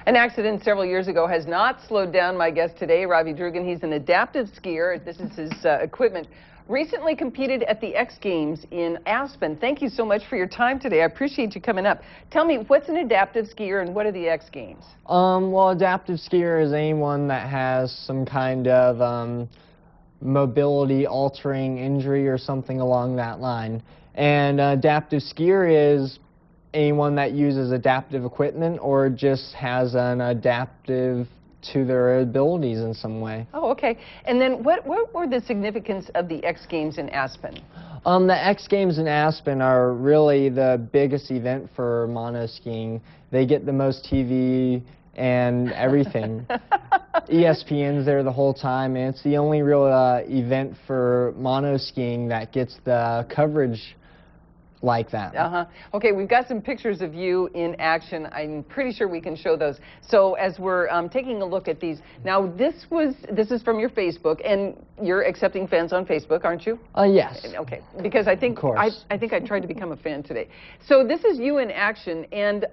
An accident several years ago has not slowed down my guest today, Ravi Drugan. He's an adaptive skier. This is his equipment. Recently competed at the X Games in Aspen. Thank you so much for your time today. I appreciate you coming up. Tell me, what's an adaptive skier and what are the X Games? Well, adaptive skier is anyone that has some kind of mobility altering injury or something along that line. And adaptive skier is anyone that uses adaptive equipment or just has an adaptive to their abilities in some way. Oh, okay. And then what were the significance of the X Games in Aspen? The X Games in Aspen are really the biggest event for monoskiing. They get the most TV and everything. ESPN's there the whole time, and it's the only real event for monoskiing that gets the coverage like that. Okay, we've got some pictures of you in action. I'm pretty sure we can show those. So as we're taking a look at these, now this is from your Facebook, and you're accepting fans on Facebook, aren't you? Yes. Okay, because I think I think I tried to become a fan today. So this is you in action, and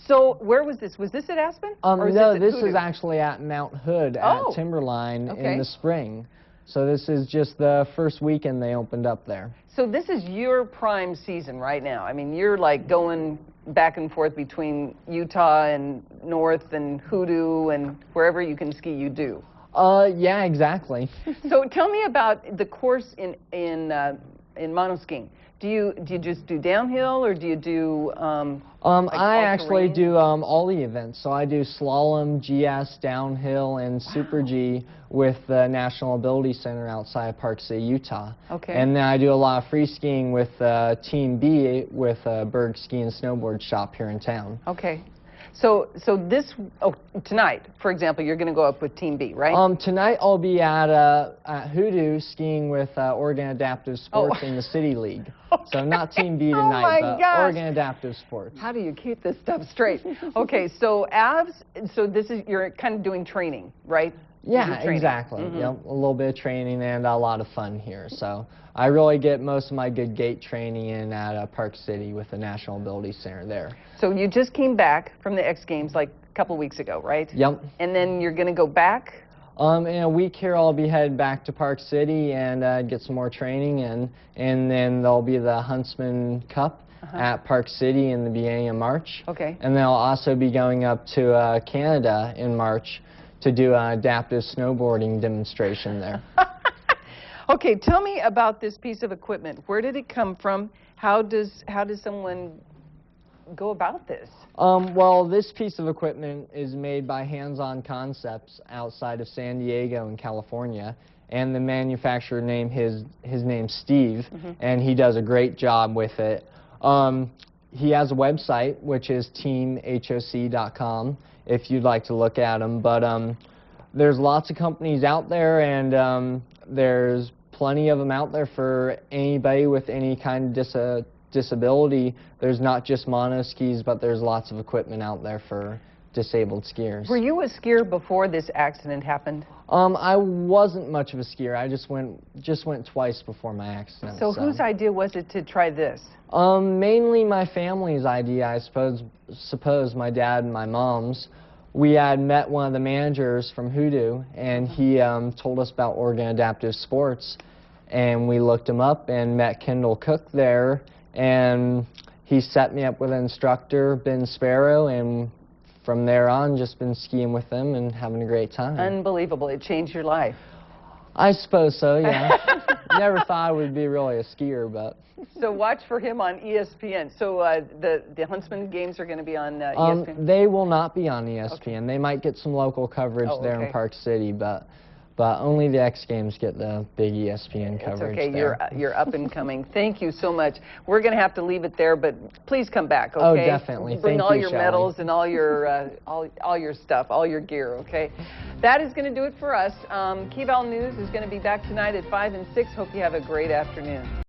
so where was this? Was this at Aspen? No, this is actually at Mount Hood at Timberline in the spring. So this is just the first weekend they opened up there. So this is your prime season right now. I mean, you're like going back and forth between Utah and North and Hoodoo and wherever you can ski, you do. Yeah, exactly. So tell me about the course in monoskiing. Do you just do downhill or do you do like I actually do all the events. So I do slalom, GS, downhill, and Super G with the National Ability Center outside Park City, Utah. Okay. And then I do a lot of free skiing with Team B with Berg Ski and Snowboard Shop here in town. Okay. So tonight, for example, you're going to go up with Team B, right? Tonight I'll be at Hoodoo skiing with Oregon Adaptive Sports in the City League. So not Team B tonight, but Oregon Adaptive Sports. How do you keep this stuff straight? Okay, so this is, you're kind of doing training, right? Yeah, exactly. Yep, a little bit of training and a lot of fun here. So I really get most of my good gait training in at Park City with the National Ability Center there. So you just came back from the X Games like a couple weeks ago, right? Yep. And then you're going to go back? In a week here I'll be headed back to Park City and get some more training, and then there'll be the Huntsman Cup at Park City in the beginning of March. Okay. And then I'll also be going up to Canada in March to do an adaptive snowboarding demonstration there. Okay, tell me about this piece of equipment. Where did it come from? How does someone go about this? Well, this piece of equipment is made by Hands On Concepts outside of San Diego in California, and the manufacturer named his name's Steve, and he does a great job with it. He has a website, which is teamhoc.com, if you'd like to look at them. But there's lots of companies out there, and there's plenty of them out there for anybody with any kind of disability. There's not just monoskis, but there's lots of equipment out there for disabled skiers. Were you a skier before this accident happened? I wasn't much of a skier. I just went twice before my accident. So whose idea was it to try this? Mainly my family's idea, I suppose my dad and my mom's. We had met one of the managers from Hoodoo, and he told us about Oregon Adaptive Sports, and we looked him up and met Kendall Cook there, and he set me up with an instructor, Ben Sparrow, and from there on just been skiing with them and having a great time. Unbelievable. It changed your life. I suppose so, yeah. Never thought I would be really a skier, but... So watch for him on ESPN. So the Huntsman Games are going to be on ESPN? They will not be on ESPN. Okay. They might get some local coverage there in Park City, but only the X Games get the big ESPN coverage. It's okay. There. You're up and coming. Thank you so much. We're going to have to leave it there, but please come back, okay? Oh, definitely. Bring all your medals and all your all your stuff, all your gear, okay? That is going to do it for us. KeyVal News is going to be back tonight at 5 and 6. Hope you have a great afternoon.